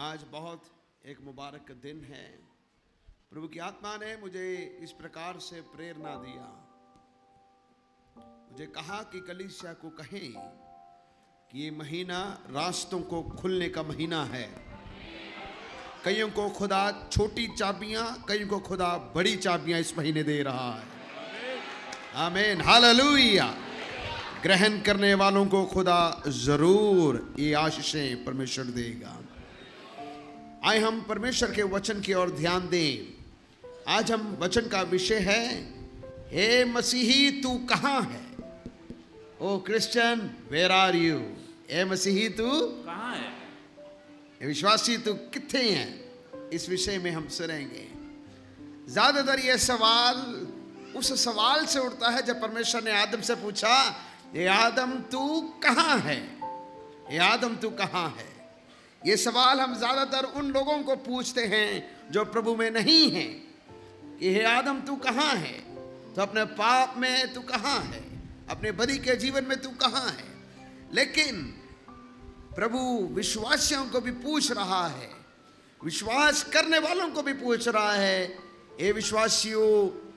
आज बहुत एक मुबारक दिन है। प्रभु की आत्मा ने मुझे इस प्रकार से प्रेरणा दिया, मुझे कहा कि कलीसिया को कहें कि ये महीना रास्तों को खुलने का महीना है। कईयों को खुदा छोटी चाबियां, कईयों को खुदा बड़ी चाबियां इस महीने दे रहा है। आमीन, हालेलुया। ग्रहण करने वालों को खुदा जरूर ये आशीषें परमेश्वर देगा। आए हम परमेश्वर के वचन की ओर ध्यान दें। आज हम वचन का विषय है, हे मसीही तू कहाँ है। ओ क्रिश्चियन, वेयर आर यू। ए मसीही तू कहाँ है, विश्वासी तू किथे हैं, इस विषय में हम सुनेंगे। ज्यादातर यह सवाल उस सवाल से उठता है जब परमेश्वर ने आदम से पूछा, ये आदम तू कहाँ है, ये आदम तू कहाँ है। ये सवाल हम ज्यादातर उन लोगों को पूछते हैं जो प्रभु में नहीं हैं कि हे आदम तू कहाँ है, तो अपने पाप में तू कहाँ है, अपने बदी के जीवन में तू कहाँ है। लेकिन प्रभु विश्वासियों को भी पूछ रहा है, विश्वास करने वालों को भी पूछ रहा है, ए विश्वासियों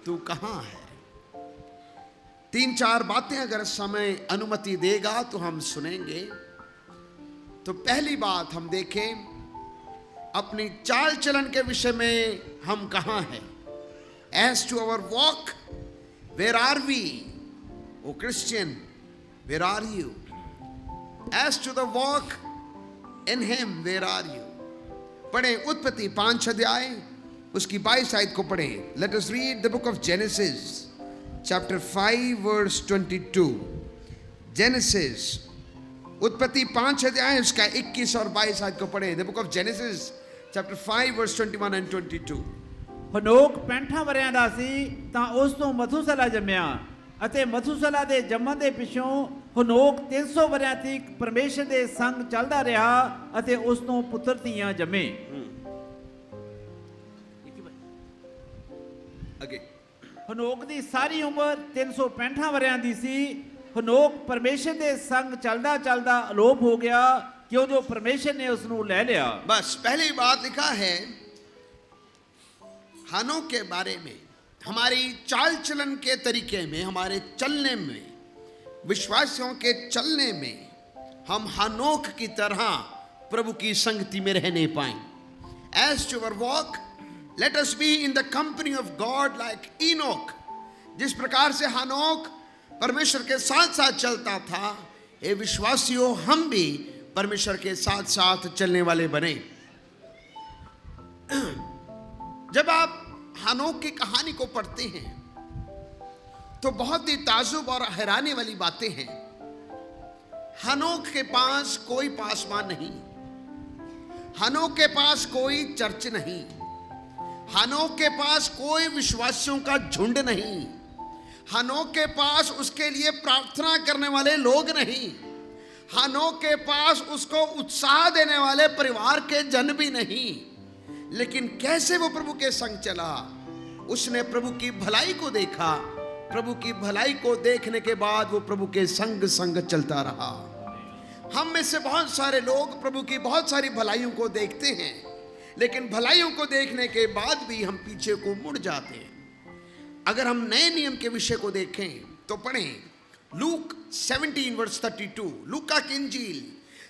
तू कहाँ है। 3-4 बातें अगर समय अनुमति देगा तो हम सुनेंगे। तो पहली बात हम देखें, अपनी चाल चलन के विषय में हम कहाँ हैं। As to our walk, where are we? O Christian, where are you? As to the walk in him, where are you? पढ़ें उत्पत्ति 5 अध्याय उसकी 22 आयत को पढ़ें। Let us read the book of Genesis, chapter 5 verse 22. Genesis, उत्पत्ति 5 अध्याय उसका 21 और 22 आयत को पढ़ें। The book of Genesis, chapter 5 verse 21 and 22. ਹਨੋਕ 65 ਵਰਿਆਂ ਦਾ ਸੀ ਤਾਂ ਉਸ ਤੋਂ ਮਥੂਸਲਾ ਜੰਮਿਆ ਅਤੇ ਮਥੂਸਲਾ ਦੇ ਜੰਮਣ ਦੇ ਪਿੱਛੋਂ ਹਨੋਕ 300 ਵਰਿਆਂ ਤੱਕ ਪਰਮੇਸ਼ਰ ਦੇ ਸੰਗ ਚੱਲਦਾ ਰਿਹਾ ਅਤੇ ਉਸ ਤੋਂ ਪੁੱਤਰ ਧੀਆਂ ਜੰਮੇ। Okay. ਹਨੋਕ ਦੀ ਸਾਰੀ ਉਮਰ 365 ਵਰਿਆਂ ਦੀ ਸੀ। ਹਨੋਕ ਪਰਮੇਸ਼ਰ ਦੇ ਸੰਗ ਚੱਲਦਾ ਚੱਲਦਾ ਅਲੋਪ ਹੋ ਗਿਆ ਕਿਉਂ ਜੋ ਪਰਮੇਸ਼ਰ ਨੇ ਉਸ ਨੂੰ ਲੈ ਲਿਆ। बस पहली बात लिखा है हनोक के बारे में, हमारी चाल चलन के तरीके में, हमारे चलने में, विश्वासियों के चलने में हम हनोक की तरह प्रभु की संगति में रह नहीं पाए। As to our walk, let us be in the company of God like Enoch। जिस प्रकार से हनोक परमेश्वर के साथ साथ चलता था, ये विश्वासियों हम भी परमेश्वर के साथ साथ चलने वाले बने। जब आप हनोक की कहानी को पढ़ते हैं तो बहुत ही ताजुब और हैरानी वाली बातें हैं। हनोक के पास कोई पासवान नहीं, हनोक के पास कोई चर्च नहीं, हनोक के पास कोई विश्वासियों का झुंड नहीं, हनोक के पास उसके लिए प्रार्थना करने वाले लोग नहीं, हनोक के पास उसको उत्साह देने वाले परिवार के जन भी नहीं। लेकिन कैसे वो प्रभु के संग चला, उसने प्रभु की भलाई को देखा, प्रभु की भलाई को देखने के बाद वो प्रभु के संग संग चलता रहा। हम में से बहुत सारे लोग प्रभु की बहुत सारी भलाइयों को देखते हैं, लेकिन भलाइयों को देखने के बाद भी हम पीछे को मुड़ जाते हैं। अगर हम नए नियम के विषय को देखें तो पढ़ें लूक 17 वर्स 32, लूका की इंजील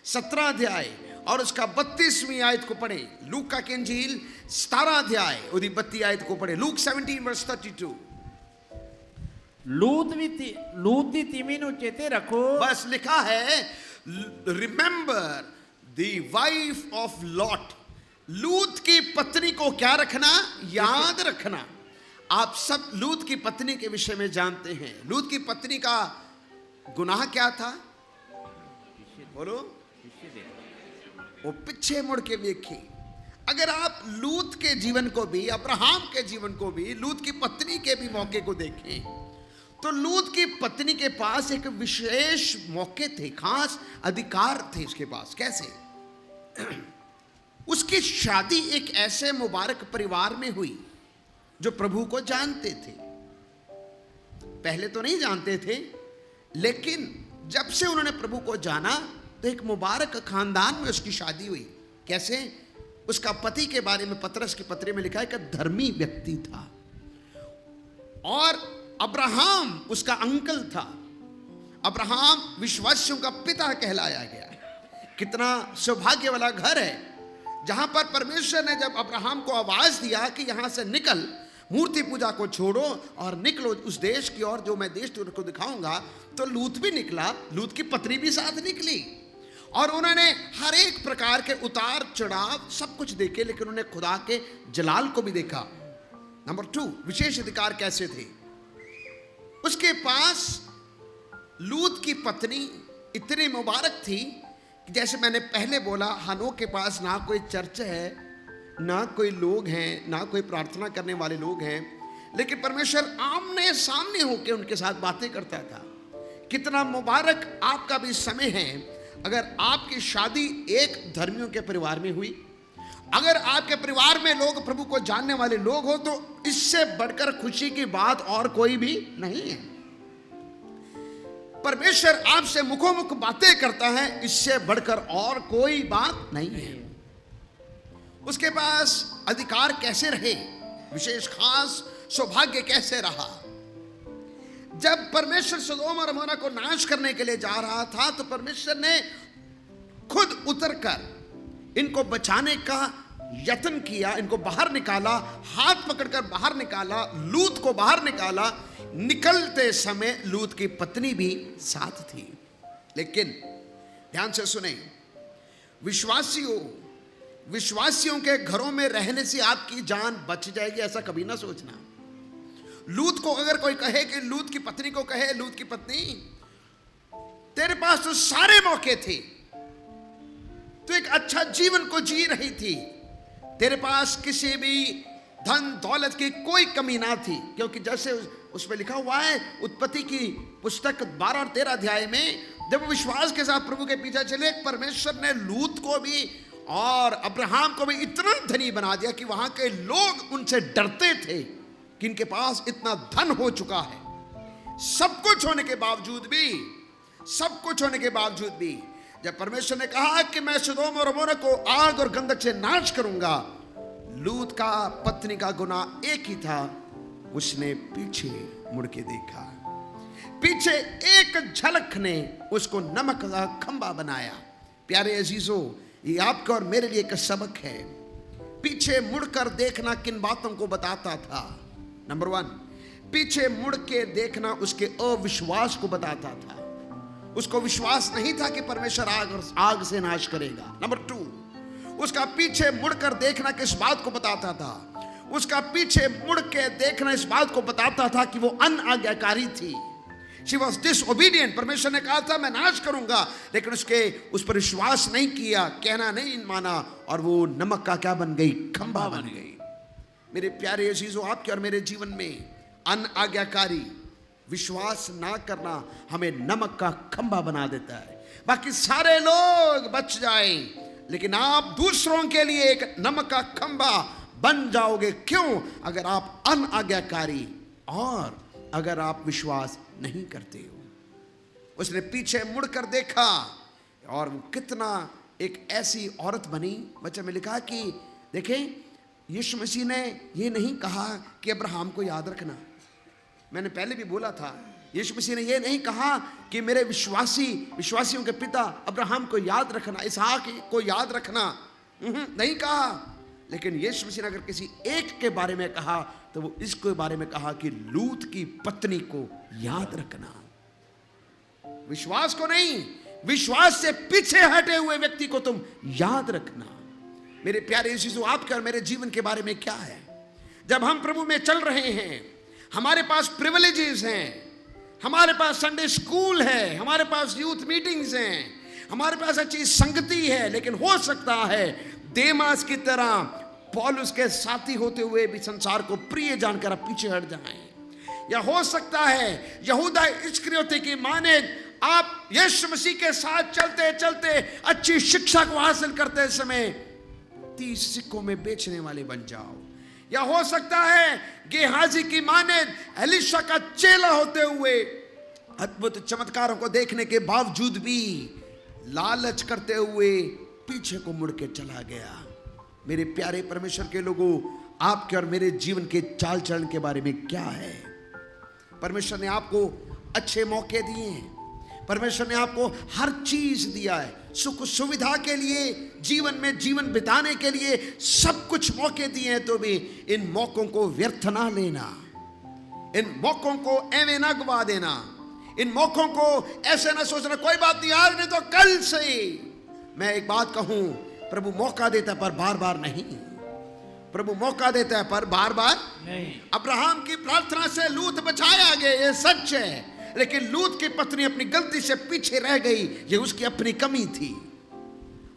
17 अध्याय और उसका 32वीं आयत को पढ़ें। लूका की इंजील 17 अध्याय उसकी 32 आयत को पढ़ें। Luke 17 verse 32। लूत दी तीमी ਨੂੰ ਚੇਤੇ ਰੱਖੋ। बस लिखा है, remember the wife of lot. लूत की पत्नी को क्या रखना, याद रखना। आप सब लूत की पत्नी के विषय में जानते हैं। लूत की पत्नी का गुनाह क्या था, बोलो। वो पीछे मुड़ के देखे। अगर आप लूत के जीवन को भी, अब्राहम के जीवन को भी, लूत की पत्नी के भी मौके को देखें तो लूत की पत्नी के पास एक विशेष मौके थे, खास अधिकार थे उसके पास। कैसे? उसकी शादी एक ऐसे मुबारक परिवार में हुई जो प्रभु को जानते थे। पहले तो नहीं जानते थे, लेकिन जब से उन्होंने प्रभु को जाना तो एक मुबारक खानदान में उसकी शादी हुई। कैसे? उसका पति के बारे में पतरस की पत्री में लिखा है कि धर्मी व्यक्ति था, और अब्राहम उसका अंकल था। अब्राहम विश्वासियों का पिता कहलाया गया। कितना सौभाग्य वाला घर है जहां पर परमेश्वर ने जब अब्राहम को आवाज दिया कि यहां से निकल, मूर्ति पूजा को छोड़ो और निकलो उस देश की ओर जो मैं देश तुमको दिखाऊंगा, तो लूत भी निकला, लूत की पत्नी भी साथ निकली, और उन्होंने हर एक प्रकार के उतार चढ़ाव सब कुछ देखे, लेकिन उन्होंने खुदा के जलाल को भी देखा। नंबर 2, विशेष अधिकार कैसे थे उसके पास। लूत की पत्नी इतनी मुबारक थी कि जैसे मैंने पहले बोला, हनोक के पास ना कोई चर्च है, ना कोई लोग हैं, ना कोई प्रार्थना करने वाले लोग हैं, लेकिन परमेश्वर आमने सामने होकर उनके साथ बातें करता था। कितना मुबारक आपका भी समय है अगर आपकी शादी एक धर्मियों के परिवार में हुई, अगर आपके परिवार में लोग प्रभु को जानने वाले लोग हो, तो इससे बढ़कर खुशी की बात और कोई भी नहीं है। परमेश्वर आपसे मुखोमुख बातें करता है, इससे बढ़कर और कोई बात नहीं है। उसके पास अधिकार कैसे रहे, विशेष खास सौभाग्य कैसे रहा। जब परमेश्वर सदोम और अमोरा को नाश करने के लिए जा रहा था, तो परमेश्वर ने खुद उतरकर इनको बचाने का यत्न किया, इनको बाहर निकाला, हाथ पकड़कर बाहर निकाला, लूत को बाहर निकाला। निकलते समय लूत की पत्नी भी साथ थी। लेकिन ध्यान से सुने, विश्वासियों के घरों में रहने से आपकी जान बच जाएगी ऐसा कभी ना सोचना। लूत को अगर कोई कहे कि लूत की पत्नी को कहे, लूत की पत्नी तेरे पास तो सारे मौके थे, तो एक अच्छा जीवन को जी रही थी, तेरे पास किसी भी धन दौलत की कोई कमी ना थी, क्योंकि जैसे उसमें लिखा हुआ है उत्पत्ति की पुस्तक 12 और 13 अध्याय में, जब वो विश्वास के साथ प्रभु के पीछे चले, परमेश्वर ने लूत को भी और अब्राहम को भी इतना धनी बना दिया कि वहां के लोग उनसे डरते थे कि इनके पास इतना धन हो चुका है। सब कुछ होने के बावजूद भी जब परमेश्वर ने कहा कि मैं सदोम और अमोरा को आग और गंधक से नाश करूंगा, लूत का पत्नी का गुनाह एक ही था, उसने पीछे मुड़ के देखा। पीछे एक झलक ने उसको नमक का खंबा बनाया। प्यारे अजीजों, ये आपका और मेरे लिए एक सबक है। पीछे मुड़कर देखना किन बातों को बताता था। नंबर 1, पीछे मुड़ के देखना उसके अविश्वास को बताता था। उसको विश्वास नहीं था कि परमेश्वर आग से नाश करेगा। नंबर 2, उसका पीछे मुड़कर देखना किस बात को बताता था? उसका पीछे मुड़ के देखना इस बात को बताता था कि वो अनाज्ञाकारी थी। She was disobedient। परमेश्वर ने कहा था मैं नाश करूंगा, लेकिन उस पर विश्वास नहीं किया, कहना नहीं माना, और वो नमक का क्या बन गई? खंभा बन गई। मेरे प्यारे अजीजों, आपके और मेरे जीवन में अनाज्ञाकारी विश्वास ना करना हमें नमक का खंभा बना देता है। बाकी सारे लोग बच जाएं, लेकिन आप दूसरों के लिए एक नमक का खंभा बन जाओगे। क्यों? अगर आप अनाज्ञाकारी और अगर आप विश्वास नहीं करते हो। उसने पीछे मुड़कर देखा और वो कितना एक ऐसी औरत बनी। बच्चे में लिखा कि देखें, यीशु मसीह ने ये नहीं कहा कि अब्राहम को याद रखना। मैंने पहले भी बोला था, यीशु मसीह ने ये नहीं कहा कि मेरे विश्वासियों के पिता अब्राहम को याद रखना, इसहाक को याद रखना, नहीं कहा। लेकिन यीशु मसीह ने अगर किसी एक के बारे में कहा तो वो इसके बारे में कहा कि लूत की पत्नी को याद रखना। विश्वास को नहीं, विश्वास से पीछे हटे हुए व्यक्ति को तुम याद रखना। मेरे प्यारे यीशु, आपके और मेरे जीवन के बारे में क्या है? जब हम प्रभु में चल रहे हैं, हमारे पास प्रिविलेजेस हैं, हमारे पास संडे स्कूल है, हमारे पास यूथ मीटिंग्स हैं, हमारे पास अच्छी संगति है, लेकिन हो सकता है देमास की तरह पौलुस के साथी होते हुए भी संसार को प्रिय जानकर आप पीछे हट जाएं। या हो सकता है यहूदा इस्करियोती की माने आप यीशु मसीह के साथ चलते चलते अच्छी शिक्षा को हासिल करते समय 30 सिक्कों में बेचने वाले बन जाओ। या हो सकता है गेहाजी की माने एलिशा का चेला होते हुए अद्भुत चमत्कारों को देखने के बावजूद भी लालच करते हुए पीछे को मुड़ के चला गया। मेरे प्यारे परमेश्वर के लोगों, आपके और मेरे जीवन के चाल चलन के बारे में क्या है? परमेश्वर ने आपको अच्छे मौके दिए हैं, परमेश्वर ने आपको हर चीज दिया है, सुख सुविधा के लिए, जीवन में जीवन बिताने के लिए सब कुछ मौके दिए हैं। तो भी इन मौकों को व्यर्थ ना लेना, इन मौकों को एवं ना गवा देना, इन मौकों को ऐसे ना सोचना कोई बात नहीं यार, नहीं तो कल से। मैं एक बात कहूं, प्रभु मौका देता है पर बार बार नहीं, प्रभु मौका देता है पर बार बार नहीं। अब्राहम की प्रार्थना से लूत बचाया गया, ये सच है, लेकिन लूत की पत्नी अपनी गलती से पीछे रह गई, ये उसकी अपनी कमी थी।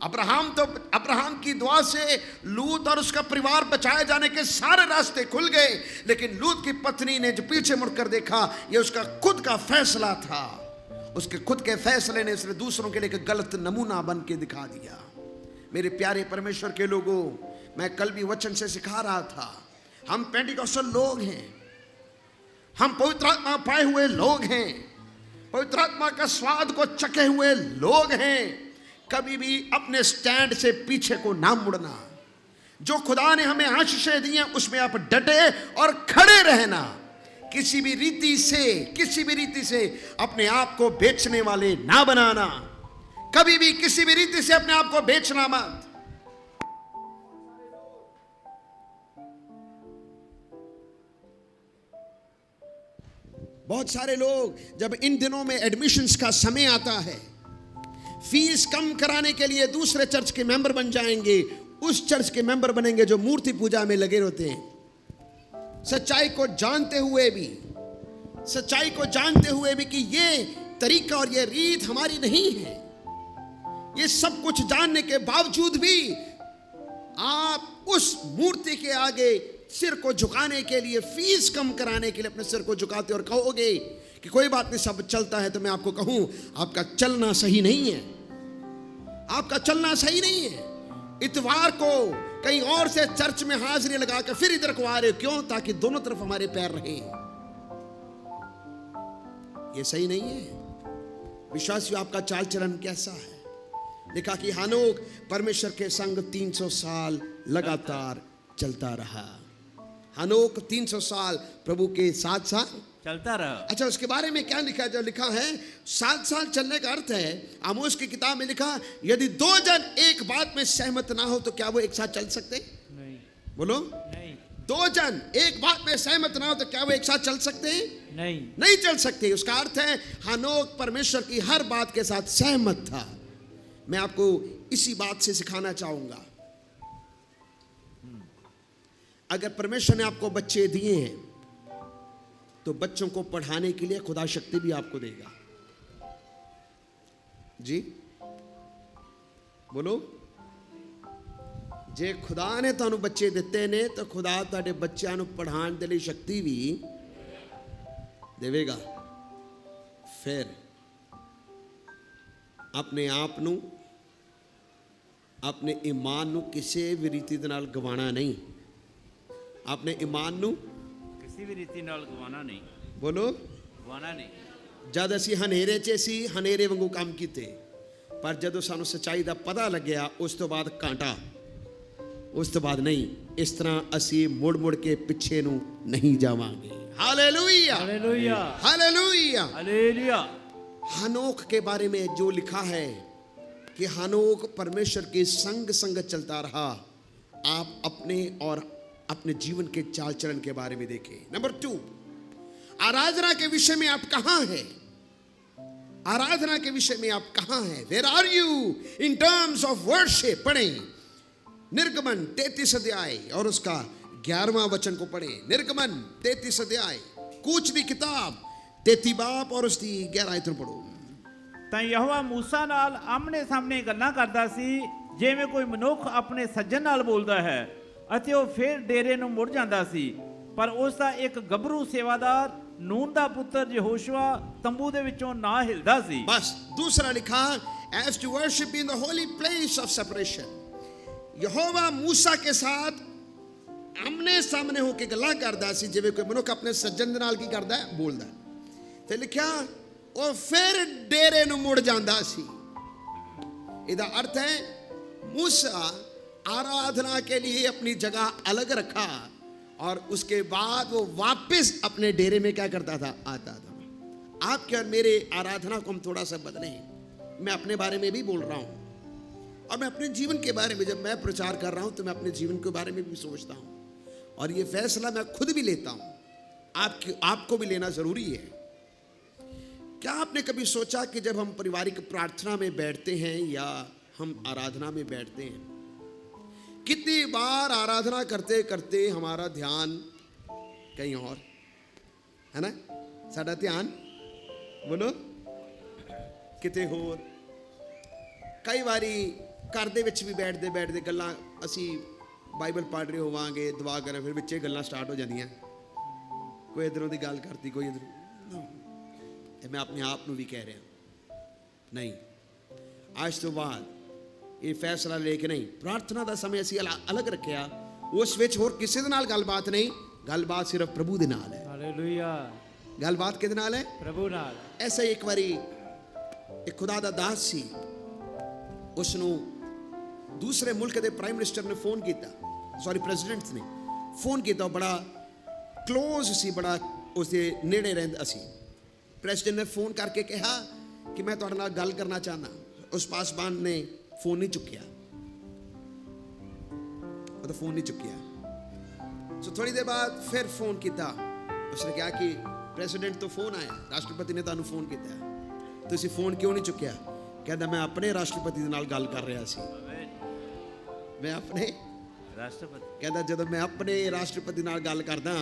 अब्राहम की दुआ से लूत और उसका परिवार बचाए जाने के सारे रास्ते खुल गए, लेकिन लूत की पत्नी ने जो पीछे मुड़कर देखा, ये उसका खुद का फैसला था। उसके खुद के फैसले ने उसने दूसरों के लिए एक गलत नमूना बन के दिखा दिया। मेरे प्यारे परमेश्वर के लोगों, मैं कल भी वचन से सिखा रहा था, हम पेंटिकॉस्टल लोग हैं, हम पवित्र आत्मा पाए हुए लोग हैं, पवित्र आत्मा का स्वाद को चखे हुए लोग हैं। कभी भी अपने स्टैंड से पीछे को ना मुड़ना। जो खुदा ने हमें आशीषें दी हैं उसमें आप डटे और खड़े रहना। किसी भी रीति से अपने आप को बेचने वाले ना बनाना। कभी भी किसी भी रीति से अपने आप को बेचना मत। बहुत सारे लोग जब इन दिनों में एडमिशन्स का समय आता है, फीस कम कराने के लिए दूसरे चर्च के मेंबर बन जाएंगे, उस चर्च के मेंबर बनेंगे जो मूर्ति पूजा में लगे होते हैं। सच्चाई को जानते हुए भी कि ये तरीका और ये रीत हमारी नहीं है। ये सब कुछ जानने के बावजूद भी आप उस मूर्ति के आगे सिर को झुकाने के लिए, फीस कम कराने के लिए अपने सिर को झुकाते और कहोगे कि कोई बात नहीं, सब चलता है। तो मैं आपको कहूं, आपका चलना सही नहीं है, आपका चलना सही नहीं है। इतवार को कहीं और से चर्च में हाजिरी लगा कर फिर इधर को आ रहे हो, क्यों? ताकि दोनों तरफ हमारे पैर रहे। ये सही नहीं है। विश्वासियों, आपका चाल चलन कैसा है? लिखा कि हनोक परमेश्वर के संग 300 साल लगातार चलता रहा। हनोक 300 साल प्रभु के साथ चलता रहा। अच्छा, उसके बारे में क्या लिखा है? जो लिखा है 7 साल चलने का अर्थ है, आमोस की किताब में लिखा, यदि 2 जन एक बात में सहमत ना हो तो क्या वो एक साथ चल सकते? नहीं। बोलो। नहीं। 2 जन एक बात में सहमत ना हो तो क्या वो एक साथ चल सकते हैं? नहीं, नहीं चल सकते। उसका अर्थ है हनोक परमेश्वर की हर बात के साथ सहमत था। मैं आपको इसी बात से सिखाना चाहूंगा। अगर परमेश्वर ने आपको बच्चे दिए हैं तो बच्चों को पढ़ाने के लिए खुदा शक्ति भी आपको देगा। जी बोलो। जे खुदा ने तुहानू बच्चे दिते ने तो खुदा तुहाडे बच्चों को पढ़ाने के लिए शक्ति भी देवेगा। फिर अपने आप नू, अपने ईमान नू किसी भी रीति दे नाल गवाना नहीं। अपने ईमान नू किसी भी रीति नाल गवाना नहीं। बोलो। गवाना नहीं। जद असी हनेरे च सी हनेरे वांगू काम कीते, पर जदों सानू सच्चाई दा पता लग्या उस तो बाद कांटा, उस तो बाद नहीं। इस तरह असी मुड़ मुड़ के पिछे नू नहीं जावांगे। Hallelujah, hallelujah, hallelujah, hallelujah. हनोक के बारे में जो लिखा है कि हनोक परमेश्वर के संग संग चलता रहा। आप अपने और अपने जीवन के चाल चलन के बारे में देखें। नंबर 2, आराधना के विषय में आप कहां हैं? आराधना के विषय में आप कहां हैं? Where are you in terms of worship? पढ़ें निर्गमन 33 अध्याय और उसका 11वां वचन को पढ़ें। निर्गमन 33 अध्याय, कूच दी किताब 33 बाब और उसकी 11 आयत पढ़ो। ਤਾਂ ਯਹੋਵਾ मूसा ਨਾਲ ਆਮਣੇ ਸਾਹਮਣੇ ਗੱਲਾਂ ਕਰਦਾ ਸੀ, ਜਿਵੇਂ ਕੋਈ ਮਨੁੱਖ ਆਪਣੇ ਸੱਜਣ ਨਾਲ ਬੋਲਦਾ ਹੈ, ਅਤੇ ਉਹ ਫਿਰ ਡੇਰੇ ਨੂੰ ਮੁੜ ਜਾਂਦਾ ਸੀ। ਪਰ ਉਸ ਦਾ ਇੱਕ ਗੱਭਰੂ ਸੇਵਾਦਾਰ ਨੂਨ ਦਾ ਪੁੱਤਰ ਯਹੋਸ਼ੂਆ ਤੰਬੂ ਦੇ ਵਿੱਚੋਂ ਨਾ ਹਿਲਦਾ ਸੀ। बस दूसरा लिखा, as to worship in the holy place of separation। यहोवा मूसा के साथ आमने सामने होके गल्लां करदा सी, जिवें कोई मनुख अपने सज्जन दे नाल की करदा है, बोलदा है। ते लिखिया ਉਹ ਫਿਰ ਡੇਰੇ ਨੂੰ ਮੁੜ ਜਾਂਦਾ ਸੀ। ਇਹਦਾ अर्थ है मूसा आराधना के लिए अपनी जगह अलग रखा और उसके बाद वो वापस अपने डेरे में क्या करता था, आता था। आपके और मेरे आराधना को हम थोड़ा सा बदलें। मैं अपने बारे में भी बोल रहा हूं और मैं अपने जीवन के बारे में, जब मैं प्रचार कर रहा हूं तो मैं अपने जीवन के बारे में भी सोचता हूं और ये फैसला मैं खुद भी लेता हूं, आपको भी लेना जरूरी है। क्या आपने कभी सोचा कि जब हम पारिवारिक प्रार्थना में बैठते हैं या हम आराधना में बैठते हैं, कितनी बार आराधना करते करते हमारा ध्यान कहीं और है ना, साडा ध्यान बोलो किते होर। कई बारी घर दे विच भी बैठते बैठते गल्लां, असी बाइबल पढ़ रहे होवांगे, दुआ करें, फिर विचे गल्लां स्टार्ट हो जांदियां, कोई इधरों की गल करती, कोई इधरों। मैं अपने आप को भी कह रहा नहीं, आज तो बाद ये फैसला लेके नहीं, प्रार्थना का समय असी अलग रखिया, उस विच होर किसी दे नाल गलबात नहीं, गलबात सिर्फ प्रभु दे नाल है। हालेलुया। गलबात किहदे नाल है? प्रभु नाल। ऐसा एक बारी एक खुदा दा दास सी, उसनों दूसरे मुल्क के प्राइम मिनिस्टर ने फोन किया, सॉरी प्रेसिडेंट ने फोन किया, बड़ा क्लोज सी, बड़ा उसके नेड़े रहिंदा सी। प्रेसिडेंट ने फोन करके कहा कि मैं तुहाडे नाल गल करना चाहना। उस पासवान ने फोन नहीं चुकिया, वो तो फोन नहीं चुकिया। तो थोड़ी देर बाद फिर फोन किया, उसने कहा कि प्रेसिडेंट तो फोन आया, राष्ट्रपति ने तुहानू फोन किया, तुसीं फोन क्यों नहीं चुकिया? कहता मैं अपने राष्ट्रपति दे नाल गल कर रहा सी। मैं अपने राष्ट्रपति, कहता जब मैं अपने राष्ट्रपति नाल गल करदा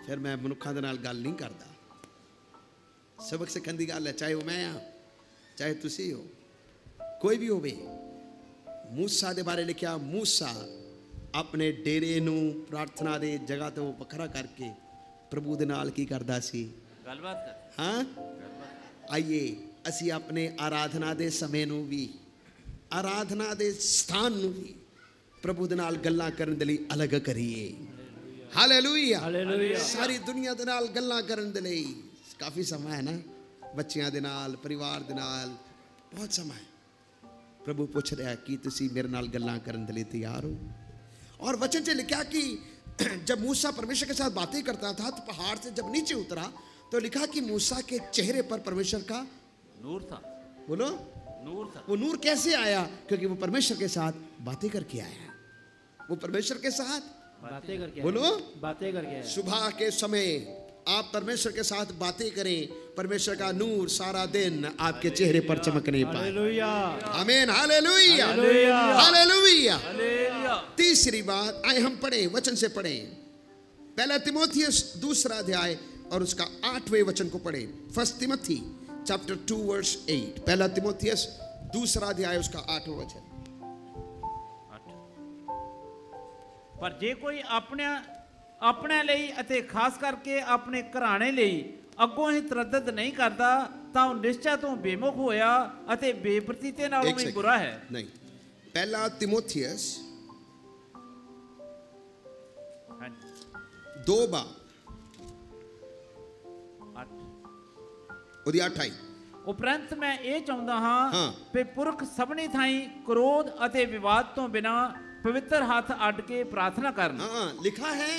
फिर मैं मनुखां दे नाल गल नहीं करदा। सबक सिखण दी गल है, चाहे वो मैं हाँ, चाहे तुसी हो, कोई भी होवे। मूसा दे बारे लिखिया, मूसा अपने डेरे नू प्रार्थना दे जगह तो वखरा करके प्रभु दे नाल की करदा सी, गलबात कर। हाँ, आइए असी अपने आराधना दे समय नू भी, आराधना दे स्थान नू भी प्रभु दे नाल गल्लां करन दे लई अलग करिए। हालेलुया। सारी दुनिया दे नाल गल्लां करन दे लई काफ़ी समय है ना, बच्चियां दे नाल, परिवार दे नाल बहुत समय है। प्रभु पूछ रहा है कि तुसी मेरे नाल गल्लां करन दे लई तैयार हो? और वचन च लिखा कि जब मूसा परमेश्वर के साथ बातें करता था तो पहाड़ से जब नीचे उतरा तो लिखा कि मूसा के चेहरे पर परमेश्वर का नूर था। बोलो नूर था। वो नूर कैसे आया? क्योंकि वो परमेश्वर के साथ बातें करके आया। वो परमेश्वर के साथ बातें करके, बोलो बातें करके। सुबह के समय आप परमेश्वर के साथ बातें करें, परमेश्वर का नूर सारा दिन आपके चेहरे पर चमकने पाए। आमीन। Hallelujah, hallelujah. तीसरी बात, आए हम पढ़े, वचन से पढ़े, पहला तिमोथियस 2 अध्याय और उसका 8वें वचन को पढ़े। 1 Timothy chapter 2 verse 8, पहला तिमोथियस 2 अध्याय उसका 8वां वचन। पर जे कोई अपने ਲਈ ਅਤੇ ਖਾਸ ਕਰਕੇ ਆਪਣੇ ਘਰਾਣੇ ਲਈ ਅੱਗੋਂ ਹੀ ਤਰੱਦਦ ਨਹੀਂ ਕਰਦਾ ਤਾਂ ਉਹ ਨਿਸ਼ਚੈ ਤੋਂ ਬੇਮੁਖ ਹੋਇਆ ਅਤੇ ਬੇਪ੍ਰਤੀਤੇ ਨਾਲੋਂ ਵੀ ਬੁਰਾ ਹੈ। नहीं, पहला तिमोथियस 2 ਉਹਦੀ 8 ਉਪਰੰਤ ਮੈਂ ਇਹ ਚਾਹੁੰਦਾ ਹਾਂ ਕਿ ਪੁਰਖ ਸਭਨੀ ਥਾਈਂ ਕ੍ਰੋਧ ਅਤੇ ਵਿਵਾਦ ਤੋਂ ਬਿਨਾ पवित्र हाथ अड के प्रार्थना करना। हाँ, लिखा है,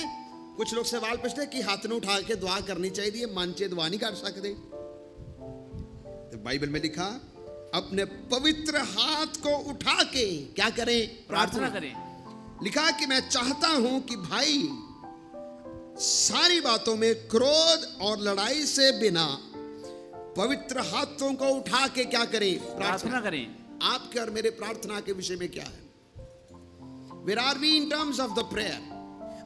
कुछ लोग सवाल पूछते हैं कि हाथ ने उठा के दुआ करनी चाहिए, मन से दुआ नहीं कर सकते। तो बाइबल में लिखा अपने पवित्र हाथ को उठा के क्या करें? प्रार्थना करें। लिखा कि मैं चाहता हूं कि भाई सारी बातों में क्रोध और लड़ाई से बिना पवित्र हाथों को उठा के क्या करें? प्रार्थना करें। आपके और मेरे प्रार्थना के विषय में क्या है? Where are we in terms of the prayer?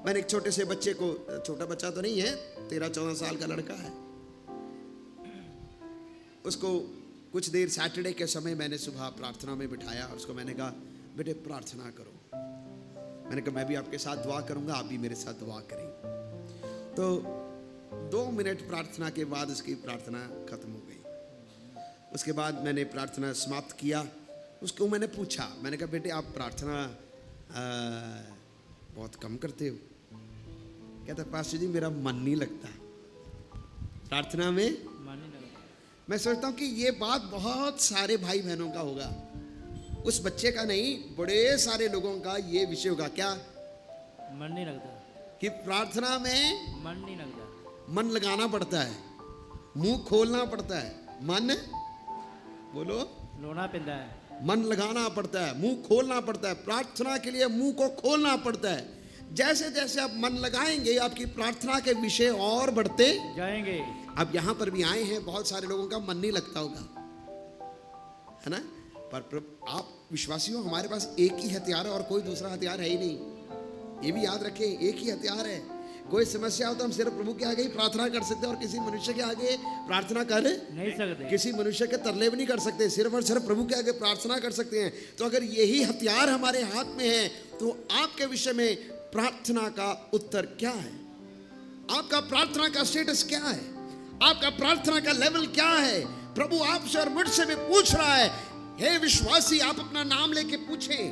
मैंने एक छोटे से बच्चे को, छोटा बच्चा तो नहीं है, 13-14 साल का लड़का है, उसको कुछ देर सैटरडे के समय मैंने सुबह प्रार्थना में बिठाया और उसको मैंने कहा बेटे प्रार्थना करो। मैंने कहा मैं भी आपके साथ दुआ करूंगा, आप भी मेरे साथ दुआ करें। तो 2 मिनट प्रार्थना के बाद उसकी प्रार्थना खत्म हो गई। उसके बाद मैंने प्रार्थना समाप्त किया, उसको मैंने पूछा, मैंने कहा बेटे आप प्रार्थना बहुत कम करते हो। कहता पास्टर जी मेरा मन नहीं लगता प्रार्थना में, मन नहीं लगता। मैं सोचता हूँ कि ये बात बहुत सारे भाई बहनों का होगा। उस बच्चे का नहीं, बड़े सारे लोगों का ये विषय होगा क्या, मन नहीं लगता, कि प्रार्थना में मन नहीं लगता, मन लगाना पड़ता है, मुंह खोलना पड़ता है, मन बोलो, रोना पैंदा है, मन लगाना पड़ता है, मुंह खोलना पड़ता है। प्रार्थना के लिए मुंह को खोलना पड़ता है। जैसे जैसे आप मन लगाएंगे आपकी प्रार्थना के विषय और बढ़ते जाएंगे। अब यहां पर भी आए हैं, बहुत सारे लोगों का मन नहीं लगता होगा, है ना, पर आप विश्वासियों, हमारे पास एक ही हथियार है और कोई दूसरा हथियार है ही नहीं। ये भी याद रखें, एक ही हथियार है। कोई समस्या हो तो हम सिर्फ प्रभु के आगे ही प्रार्थना कर सकते हैं और किसी मनुष्य के आगे प्रार्थना कर नहीं सकते, किसी मनुष्य के तरले भी नहीं कर सकते, सिर्फ और सिर्फ प्रभु के आगे प्रार्थना कर सकते हैं। तो अगर यही हथियार हमारे हाथ में है तो आपके विषय में प्रार्थना का उत्तर क्या है, आपका प्रार्थना का स्टेटस क्या है, आपका प्रार्थना का लेवल क्या है। प्रभु आपसे और मुझसे भी पूछ रहा है, हे विश्वासी, आप अपना नाम लेके पूछें।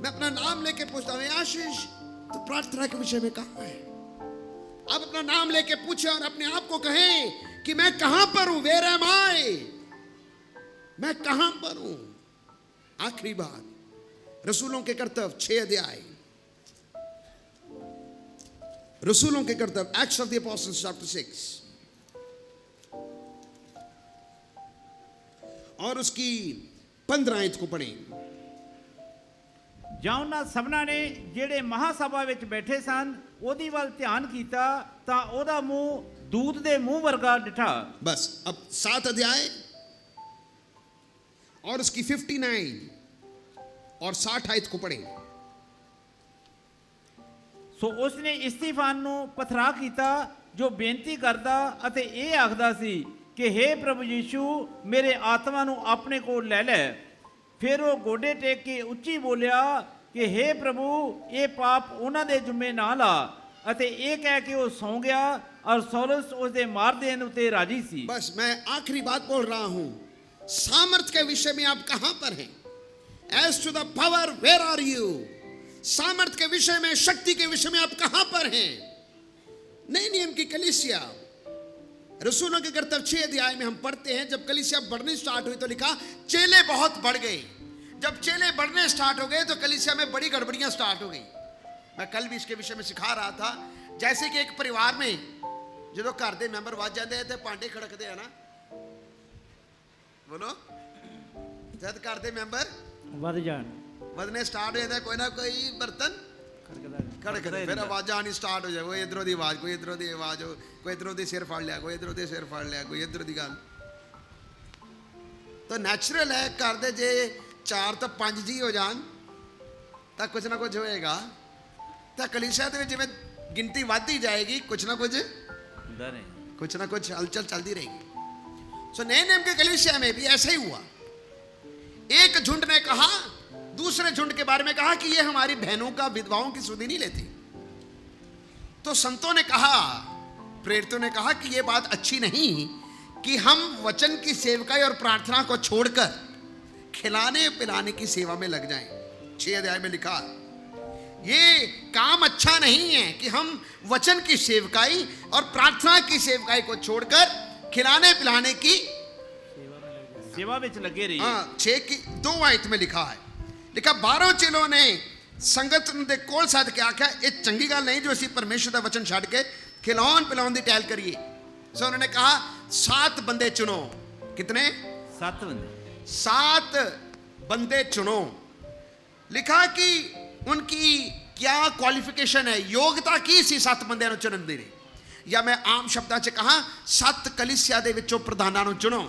मैं अपना नाम लेके पूछता हूं, आशीष तो प्रार्थना के विषय में कहां है। आप अपना नाम लेके पूछें और अपने आप को कहें कि मैं कहां पर हूं, वेयर एम आई, मैं कहां पर हूं। आखिरी बात, रसूलों के कर्तव्य 6 अध्याय, रसूलों के कर्तव्य, acts of the apostles chapter 6 और उसकी 15 आयत को पढ़ें। ਜਾਂ ਉਹਨਾਂ ਸਭਨਾਂ ਨੇ ਜਿਹੜੇ ਮਹਾਸਭਾ ਵਿੱਚ ਬੈਠੇ ਸਨ ਉਹਦੀ ਵੱਲ ਧਿਆਨ ਕੀਤਾ ਤਾਂ ਉਹਦਾ ਮੂੰਹ ਦੂਤ ਦੇ ਮੂੰਹ ਵਰਗਾ ਡਿਠਾ। बस अब 7 अध्याय और उसकी 59 और 60 आयत को पढ़ें। ਸੋ ਉਸਨੇ ਇਸਤੀਫਾਨ ਨੂੰ ਪਥਰਾ ਕੀਤਾ ਜੋ ਬੇਨਤੀ ਕਰਦਾ ਅਤੇ ਇਹ ਆਖਦਾ ਸੀ ਕਿ हे ਪ੍ਰਭੂ ਯੀਸ਼ੂ ਮੇਰੇ ਆਤਮਾ ਨੂੰ ਆਪਣੇ ਕੋਲ ਲੈ ਲੈ। ਫਿਰ ਉਹ ਗੋਡੇ ਟੇਕ ਕੇ ਉੱਚੀ ਬੋਲਿਆ ਕਿ हे ਪ੍ਰਭੂ ਇਹ ਪਾਪ ਉਹਨਾਂ ਦੇ ਜੁਮੇ ਨਾ ਲਾ ਅਤੇ ਇਹ ਕਹਿ ਕੇ ਉਹ ਸੌਂ ਗਿਆ ਔਰ ਸੌਲਸ ਉਸ ਦੇ ਮਾਰ ਦੇਣ ਉਤੇ ਰਾਜੀ ਸੀ। बस मैं आखिरी बात बोल रहा हूं, सामर्थ के विषय में आप कहां पर हैं, as to the power where are you. सामर्थ के विषय में, शक्ति के विषय में आप कहां पर हैं। नए नियम की कलीसिया, रसूलों के कर्तव्य 6 अध्याय में हम पढ़ते हैं, जब कलीसिया बढ़नी स्टार्ट हुई तो लिखा चेले बहुत बढ़ गए। जब चेले बढ़ने स्टार्ट हो गए तो कलीसिया में बड़ी गड़बड़ियां स्टार्ट हो गई। मैं कल भी इसके विषय में सिखा रहा था, जैसे कि एक परिवार में जो घर के मैंबर वध जाते हैं तो भांडे खड़कते हैं ना, बोलो, जब घर के मैंबर ਵੱਧ ਜਾਣ, ਵਧने स्टार्ट हो जाता है, कोई ना कोई बर्तन खड़कते, फिर आवाजा आनी स्टार्ट हो जाए, कोई इधरों की आवाज, कोई इधरों की आवाज, कोई इधरों की सिर फड़ लिया, कोई इधरों की सिर फड़ लिया, कोई इधर की गल। तो नैचुरल है, घर दे जे 4 तो 5 जी हो जान तो कुछ ना कुछ होएगा। तो कलीसिया दे जिवें गिनती बढ़ती जाएगी, कुछ ना कुछ हलचल चलती रहेगी। सो नए नियम के कलीसिया में भी ऐसा ही हुआ। एक झुंड ने कहा, दूसरे झुंड के बारे में कहा कि ये हमारी बहनों का, विधवाओं की सुधि नहीं लेती। तो संतों ने कहा, प्रेरितों ने कहा कि ये बात अच्छी नहीं कि हम वचन की सेवकाई और प्रार्थना को छोड़कर खिलाने पिलाने की सेवा में लग जाएं। 6 अध्याय में लिखा, ये काम अच्छा नहीं है कि हम वचन की सेवकाई और प्रार्थना की सेवकाई को छोड़कर खिलाने पिलाने की सेवा ਵਿੱਚ ਲੱਗੇ ਰਹੀਏ। 6 की 2 आयत में लिखा है, लिखा 12 चेलों ने संगत दे कोल सद के आख्या ये चंगी गल नहीं जो असी परमेश्वर का वचन छड़ के खिलाउन पिलाउन दी टहल करिए। सो उन्होंने कहा 7 बंदे चुनो। कितने? 7 ਬੰਦੇ। 7 बंदे चुनो। लिखा कि उनकी क्या क्वालिफिकेशन है, योग्यता की सी 7 ਬੰਦਿਆਂ ਨੂੰ ਚੁਣਨ ਦੀ। या मैं आम शब्दां च कहा 7 कलीसिया दे विचों प्रधानां ਨੂੰ चुनो,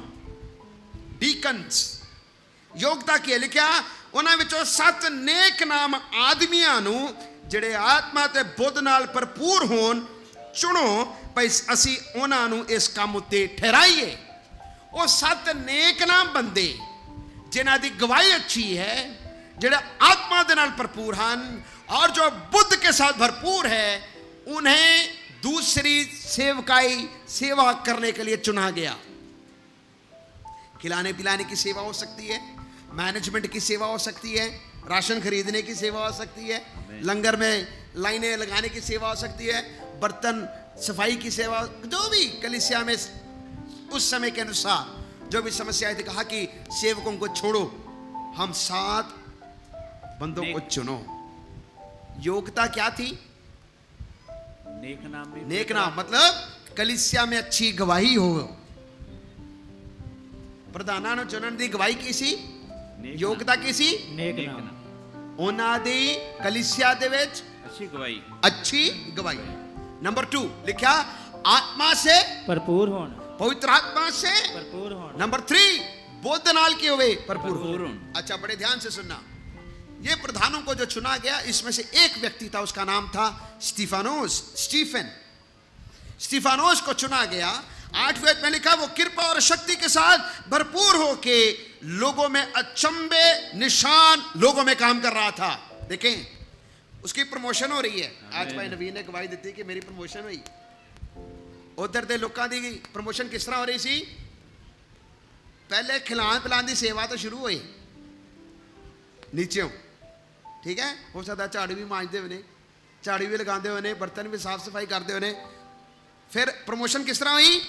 डीकन्स। योग्यता की लिखा उन्हां विचों 7 नेक नाम आदमियां ਨੂੰ ਜਿਹੜੇ आत्मा ते बुद्ध नाल भरपूर होण चुनो, भाई असी उन्हां ਨੂੰ इस काम उत्ते ठहराइए। वो 7 नेक नाम बंदे जिन्हां दी गवाही अच्छी है, ਜਿਹੜੇ आत्मा दे नाल भरपूर हैं और जो बुद्ध के साथ भरपूर है, उन्हें दूसरी सेवकाई सेवा करने के लिए चुना गया। खिलाने पिलाने की सेवा हो सकती है, मैनेजमेंट की सेवा हो सकती है, राशन खरीदने की सेवा हो सकती है, लंगर में लाइनें लगाने की सेवा हो सकती है, बर्तन सफाई की सेवा, जो भी कलीसिया में उस समय के अनुसार जो भी समस्याएं थी, कहा कि सेवकों को छोड़ो, हम 7 बंदों को चुनो। योग्यता क्या थी? नेक नाम में नेक नाम, मतलब कलीसिया में अच्छी गवाही हो। प्रधाना ने चुनन दी गवाही की सी, नेक योग्यता की सी। नेक नेक नाम नाम, ਉਹਨਾਂ ਦੀ ਕਲੀਸਿया ਦੇ ਵਿੱਚ अच्छी गवाही, अच्छी गवाही। नंबर 2 लिखा आत्मा से, ਭਰਪੂਰ ਹੋਣ, पवित्र आत्मा से। ਭਰਪੂਰ ਹੋਣ, नंबर 3 बुद्ध नाल की हुए भरपूर हो। भरपूर हों। अच्छा, बड़े ध्यान से सुनना। ये प्रधानों को जो चुना गया, इसमें से एक व्यक्ति था, उसका नाम था स्टीफानोस को चुना गया। 8वें अध्याय में लिखा वो कृपा और शक्ति के साथ भरपूर होके लोगों में अचंभे निशान लोगों में काम कर रहा था। देखें, उसकी प्रमोशन हो रही है। आज भाई नवीन ने गवाही दी कि मेरी प्रमोशन हुई। उधर दे लोगों की प्रमोशन किस तरह हो रही सी? पहले खिलान पिलान की सेवा तो शुरू हुई नीचे, ठीक है। हो सकता झाड़ू भी मांजते होने, झाड़ू भी लगाते होने, बर्तन भी साफ सफाई करते होने। फिर प्रमोशन किस तरह हुई?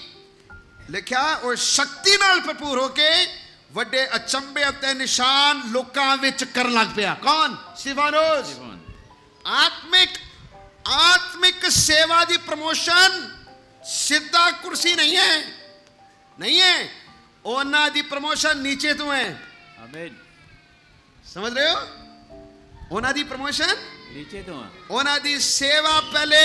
लिखा और शक्ति नाल भरपूर होके ਵੱਡੇ ਅਚੰਭੇ ਅਤੇ ਨਿਸ਼ਾਨ ਲੋਕਾਂ ਵਿੱਚ ਕਰਨ ਲੱਗ ਪਿਆ। कौन? स्टीफानोस। आत्मिक सेवा की प्रमोशन सीधा कुर्सी नहीं है। उन्हां दी प्रमोशन नीचे तो है। आमीन। समझ रहे हो? उन्हां दी प्रमोशन नीचे तो हैं। उन्हां दी सेवा पहले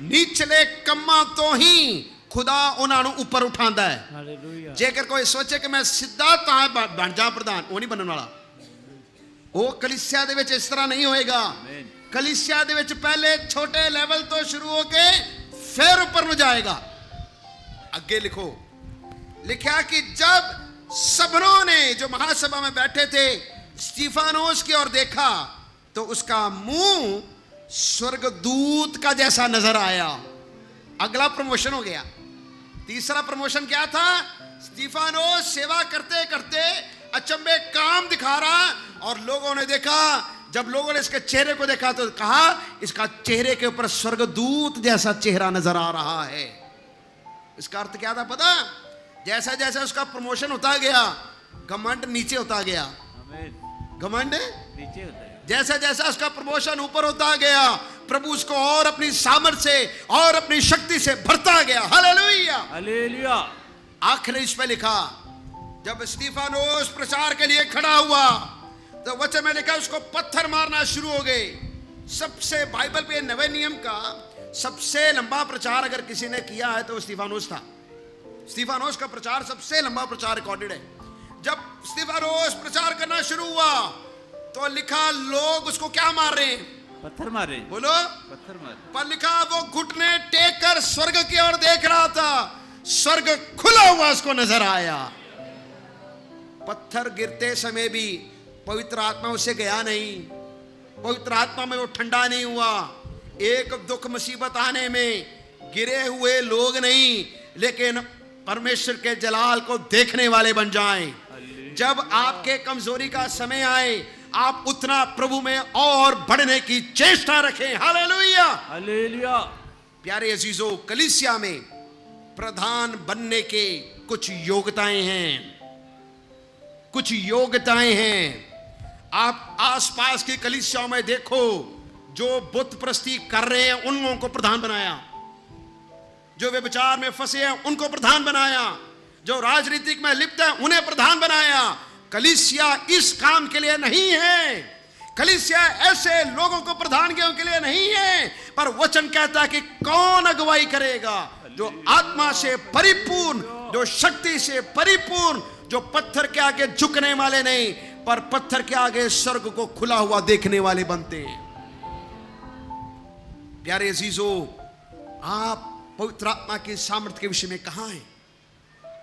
नीचले कम्मां तो ही खुदा उन्हां नूं ऊपर उठांदा है। ਹਾਲੇਲੂਇਆ, जेकर कोई सोचे कि मैं सीधा तां बन जा प्रधान, वो नहीं बनने वाला। वो कलीसिया दे विच इस तरह नहीं होएगा। आमीन। कलीसिया दे विच पहले छोटे लेवल तो शुरू होके फिर ऊपर में जाएगा। आगे लिखो, लिखा कि जब सबनों ने जो महासभा में बैठे थे स्टीफानोस की ओर देखा तो उसका मुंह स्वर्गदूत का जैसा नजर आया। अगला प्रमोशन हो गया। तीसरा प्रमोशन क्या था? स्टीफानोस सेवा करते करते अचंभे काम दिखा रहा, और लोगों ने देखा, जब लोगों ने इसके चेहरे को देखा तो कहा इसका चेहरे के ऊपर स्वर्गदूत जैसा चेहरा नजर आ रहा है। इसका अर्थ क्या था पता? जैसा जैसा उसका प्रमोशन होता गया, घमंड नीचे होता गया। आमीन। घमंड नीचे होता है। जैसा जैसा उसका प्रमोशन ऊपर होता गया, प्रभु उसको और अपनी सामर्थ से और अपनी शक्ति से भरता गया। Hallelujah, hallelujah. आखिर इस पे लिखा, जब स्टीफानोस प्रचार के लिए खड़ा हुआ तो वचन में लिखा उसको पत्थर मारना शुरू हो गए। सबसे बाइबल पे नवे नियम का सबसे लंबा प्रचार अगर किसी ने किया है तो स्टीफानोस था। स्टीफानोस का प्रचार सबसे लंबा प्रचार रिकॉर्डेड है। जब स्टीफानोस प्रचार करना शुरू हुआ तो लिखा लोग उसको क्या मार रहे हैं? पत्थर मारे। बोलो। पत्थर मारे। पर लिखा वो घुटने टेक कर स्वर्ग की ओर देख रहा था, स्वर्ग खुला हुआ उसको नजर आया। पत्थर गिरते समय भी पवित्र आत्मा उसे गया नहीं, पवित्र आत्मा में वो ठंडा नहीं हुआ। एक दुख मुसीबत आने में गिरे हुए लोग नहीं, लेकिन परमेश्वर के जलाल को देखने वाले बन जाएं। जब आपके कमजोरी का समय आए, आप उतना प्रभु में और बढ़ने की चेष्टा रखें। Hallelujah, hallelujah. प्यारे अजीजों, कलीसिया में प्रधान बनने के कुछ योग्यताएं हैं, कुछ योग्यताएं हैं। आप आसपास की कलीसियाओं में देखो, जो बुत प्रस्ती कर रहे हैं उन लोगों को प्रधान बनाया, जो वे विचार में फंसे हैं उनको प्रधान बनाया, जो राजनीतिक में लिप्त है उन्हें प्रधान बनाया। कलीसिया इस काम के लिए नहीं है। कलीसिया ऐसे लोगों को प्रधान के लिए नहीं है, पर वचन कहता है कि कौन अगुवाई करेगा? जो आत्मा से परिपूर्ण, जो शक्ति से परिपूर्ण, जो पत्थर के आगे झुकने वाले नहीं, पर पत्थर के आगे स्वर्ग को खुला हुआ देखने वाले बनते हैं। प्यारे अजीजों, आप पवित्र आत्मा की सामर्थ्य के विषय में कहां हैं?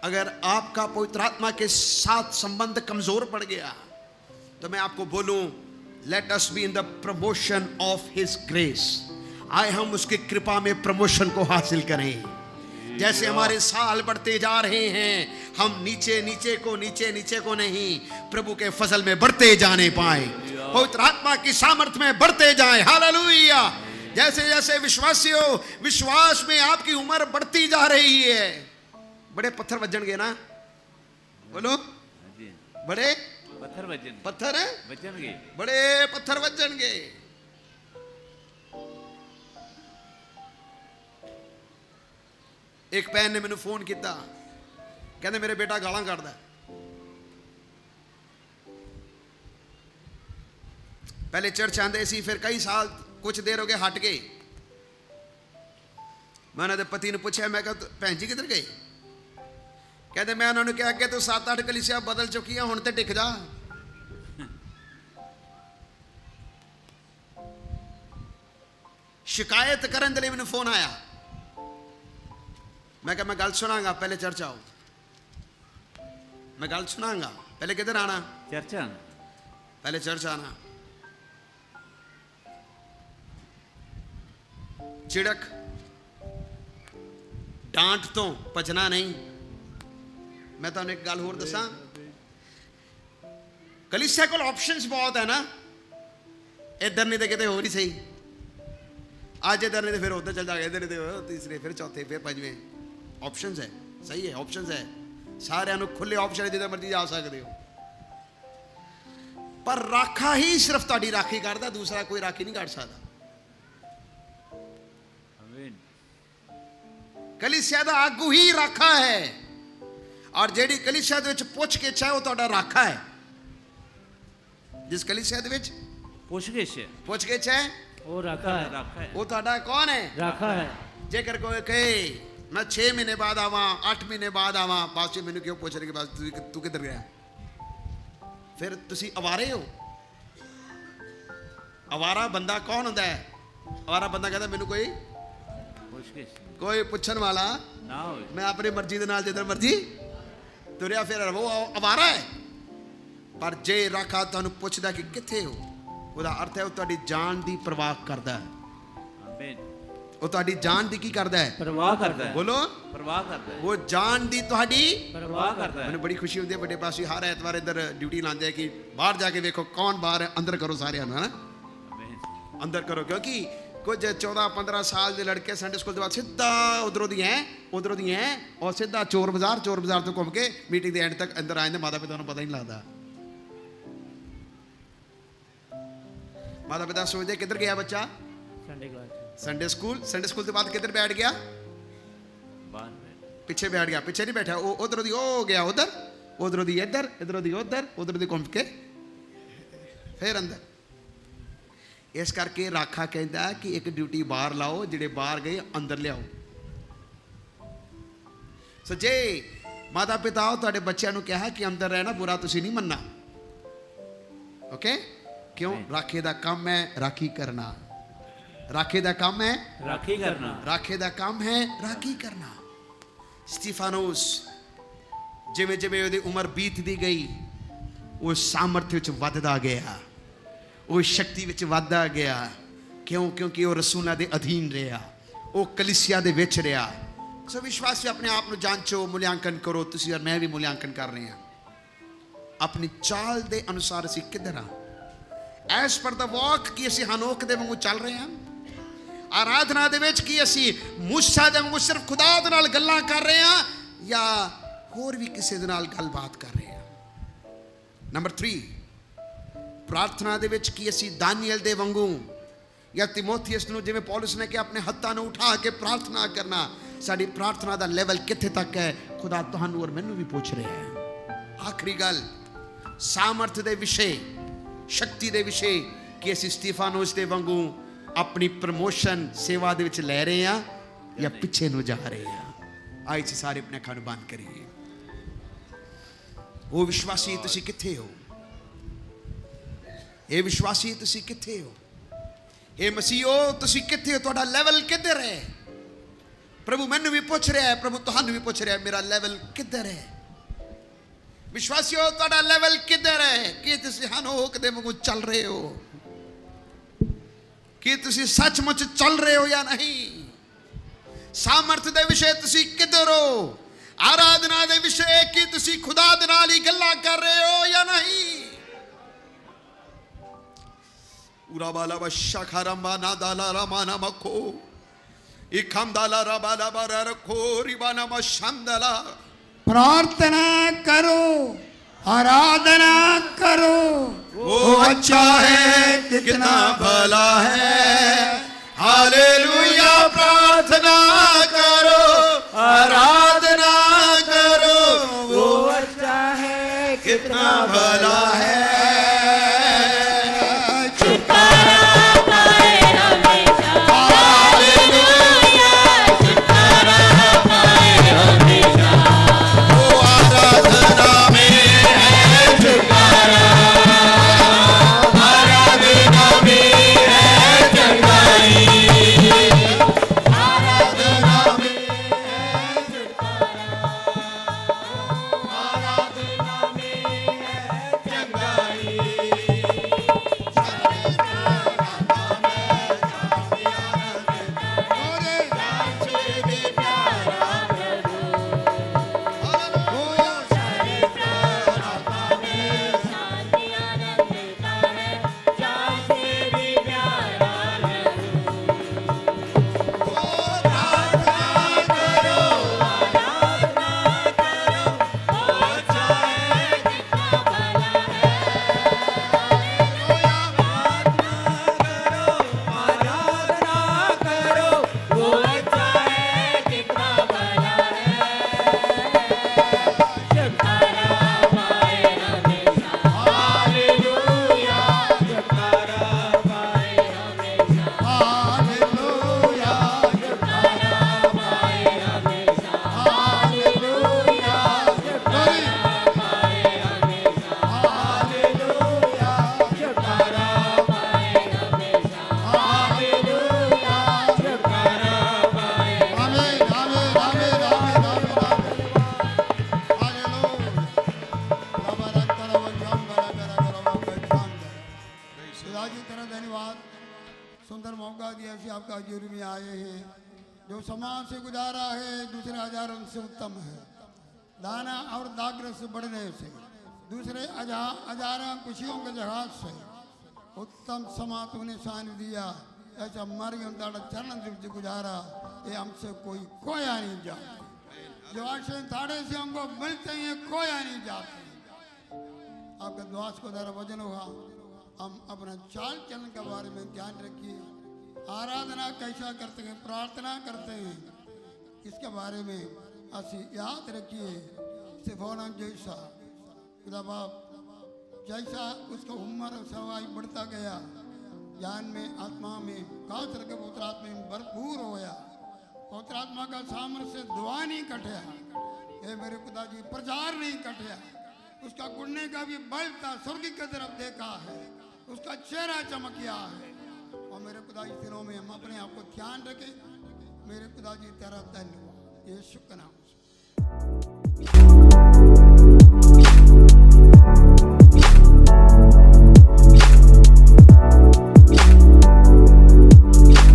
अगर आपका पवित्र आत्मा के साथ संबंध कमजोर पड़ गया तो मैं आपको बोलूं, let us be in the promotion of his grace. आए हम उसकी कृपा में प्रमोशन को हासिल करें। जैसे हमारे साल बढ़ते जा रहे हैं, हम नीचे को नहीं, प्रभु के फजल में बढ़ते जाने पाए, पवित्र आत्मा की सामर्थ्य में बढ़ते जाएं। हालेलुया। जैसे जैसे विश्वासियों, विश्वास में आपकी उम्र बढ़ती जा रही है, बड़े पत्थर बजणगे ना, बोलो, बड़े ਪੱਥਰ ਵੱਜਣ पत्थर है ਵੱਜਣਗੇ बड़े पत्थर वजणगे। एक भैन ने मैनू फोन किया, कहते मेरे बेटा गालां कढ़दा। पहले चर्च आंदे सी, फिर कई साल कुछ देर हो गए हट गए। मैं उन्होंने पति ने पूछा, मैं कहा भैन जी किधर गए? कहते मैं उन्होंने कहा अगे तो 7-8 कलीसिया बदल चुकी हैं, हुण ते टिक जा। शिकायत करने के लिए मैंने फोन आया। मैं कहा मैं गल सुनांगा, पहले चर्च आओ। मैं गल सुनांगा, पहले किधर आना? ਚਰਚਾਂ पहले चर्च आना। चिड़क डांट तो भजना नहीं। मैं तुहानू एक गल होर दसां, कलीसिया कोल ऑप्शंस बहुत है ना, इधर नहीं तो किते होर ही सही। आज इधर नहीं तो फिर उधर चल जाएगा, इधर नहीं तो तीसरे, फिर चौथे, फिर पंजवें। ऑप्शंस है, सही है, ऑप्शंस है। सारे खुले ऑप्शन है, जिधर मर्जी जा सकते हो। पर राखा ही सिर्फ तुहाडी राखी करदा, दूसरा कोई राखी नहीं कर सकता। ਆਮੀਨ कलीसिया दा आगू ही राखा है, और जेड़ी कलीसिया दे विच पुछ के चाहे वो तुहाडा राखा है। जिस कलीसिया दे विच ਪੁੱਛਗਿਛ पुछ के चाहे ਉਹ ਰਾਖਾ ਹੈ ਰੱਖਾ ਹੈ वो तुहाडा कौन है? ਰਾਖਾ है जेकर कोई कहे मैं 6 महीने बाद आवा, 8 महीने बाद आवा, पास्टर मैनू क्यों पूछ रहे कि बस तू किधर गया? फिर तुसी अवारे हो। अवारा बंदा कौन होता है? अवारा बंदा कहता मैनू ਪੁੱਛਗਿਛ कोई पुछन वाला ਨਾ ਹੋਵੇ मैं अपनी मर्जी दे नाल जिधर मर्जी तुरिया फिर वो अवारा है। पर जे राखा तुहानू पुछदा कि किथे हो, ਉਹਦਾ अर्थ है वो तुहाडी जान दी परवाह करदा है। ਆਮੀਨ वो तुहाडी जान दी की करदा है? ਪਰਵਾਹ ਕਰਦਾ ਹੈ बोलो। ਪਰਵਾਹ ਕਰਦਾ ਹੈ वो जान दी तुहाडी ਪਰਵਾਹ ਕਰਦਾ ਹੈ मैंने बड़ी खुशी होती है, बड़े पास हर एतवार इधर ड्यूटी लाते हैं कि बाहर जाके देखो कौन बाहर है, अंदर करो सारे है ना, ਆਮੀਨ अंदर करो। क्योंकि कुछ 14-15 साल के लड़के संडे स्कूल के बाद सीधा उधरों दी हैं और सीधा चोर बाजार तो घूम के मीटिंग के एंड तक अंदर आ जाते। माता पिता को पता ही नहीं लगता। माता पिता सोचते किधर गया बच्चा? संडे क्लास संडे स्कूल के बाद किधर बैठ गया? ਬਾਹਰ ਬੈਠ पीछे बैठ गया। पीछे नहीं बैठा, वो उधरों दी हो गया उधर, उधरों दी इधर, इधरों दी उधर, उधरों दी घूम के फिर अंदर। इस करके राखा कहता है कि एक ड्यूटी बाहर लाओ, जिहड़े बाहर गए अंदर लियाओ। सो जे माता पिता हो तुहाडे बच्चों नूं कहा कि अंदर रहना, बुरा तुसीं नहीं मनना। ओके? क्यों? राखे दा काम है राखी करना। राखे दा काम है, ਰਾਖੀ ਕਰਨਾ राखे दा काम है राखी करना। स्टीफानोस जिवें जिवें उहदी उम्र बीतदी गई, वो सामर्थ्य विच वधदा गया, वो शक्ति विच वधदा गया। क्यों? क्योंकि वो रसूलां दे अधीन रहा, वो कलीसिया दे विच रहा। सो विश्वासी अपने आप नूं जांचो, मूल्यांकन करो। तुसीं और मैं भी मूल्यांकन कर रहे हैं अपनी चाल दे अनुसार असीं किधर हां। एज पर द वॉक कि असीं हनोक दे वांगू चल रहे हैं? आराधना दे विच कि असीं मूसा दे वांगू सिर्फ खुदा दे नाल गल्लां कर रहे हैं या होर भी किसी दे नाल गलबात कर रहे हैं? नंबर 3, प्रार्थना दे विच कि असीं दानियल दे वांगू या तिमोथियस नूं जिवें पौलुस ने कि अपने हत्थां नूं उठा के प्रार्थना करना, साडी प्रार्थना दा लेवल कित्थे तक है? खुदा तुहानूं और मैनूं भी पूछ रहा है। आखिरी गल सामर्थ दे विषय, शक्ति दे विषय कि असीं स्टीफानोस दे वांगू अपनी प्रमोशन सेवा दे विच ले रहे हैं या पिछे नूं जा रहे हैं। आइए जी सारे अपने अखां नूं बंद करिए। वो विश्वासी तुसीं कित्थे हो? ये विश्वासी तुसीं कित्थे हो? ये मसीहो तुसीं कित्थे हो? तुहाडा लेवल किधर है? प्रभु मैनूं भी पूछ रहा है, प्रभु तुहानूं भी पूछ रहा है, मेरा लेवल किधर है? विश्वासियों तुहाडा लेवल किधर है? कि तुसीं हनोक दे वांगू चल रहे हो? कि तुसीं सचमुच चल रहे हो या नहीं? सामर्थ दे विषय तुसीं किधर हो? आराधना दे विषय कि तुसीं खुदा दे नाल ही गल्लां कर रहे हो या नहीं? उरा बाला बशा खरम्बा ना दाला रमाना मखो इखम दाला रबाला बारा रखो रिबाना मशंदला। प्रार्थना करो, आराधना करो, वो अच्छा है कितना भला है। हालेलुया प्रार्थना करो, आराधना करो, वो अच्छा है कितना भला है। सुंदर मौका दिया कि आपका हजूरी में आए हैं। जो समाज से गुजारा है दूसरे हजारों से उत्तम है, दाना और दागर से बढ़ने से, दूसरे हजारों खुशियों के जहाज से उत्तम समा तूने शान दिया। ऐसा मरियम ताड़ा चरण दिवस गुजारा, ये हमसे कोई खोया नहीं जाता। जो आशय ताड़े से हमको मिलते हैं खोया नहीं जाते। आपका द्वास को दर वजन होगा। हम अपना चाल चलन के बारे में ध्यान रखिए। आराधना कैसा करते हैं, प्रार्थना करते हैं, इसके बारे में असी याद रखिए। सिफोना जैसा खुदा बाप जैसा उसका उम्र सवाई बढ़ता गया, ज्ञान में आत्मा में खास करके पवित्र आत्मा में भरपूर होया। पवित्र आत्मा का सामर्थ्य दुआ नहीं कटया, ये मेरे खुदा जी प्रचार नहीं कटया। उसका गुड़ने का भी बल था, स्वर्ग की तरफ देखा है, उसका चेहरा चमकिया है। और मेरे खुदा इस दिनों में हम अपने आप को ध्यान रखें। मेरे खुदा जी तेरा धन्यवाद यीशु के नाम से।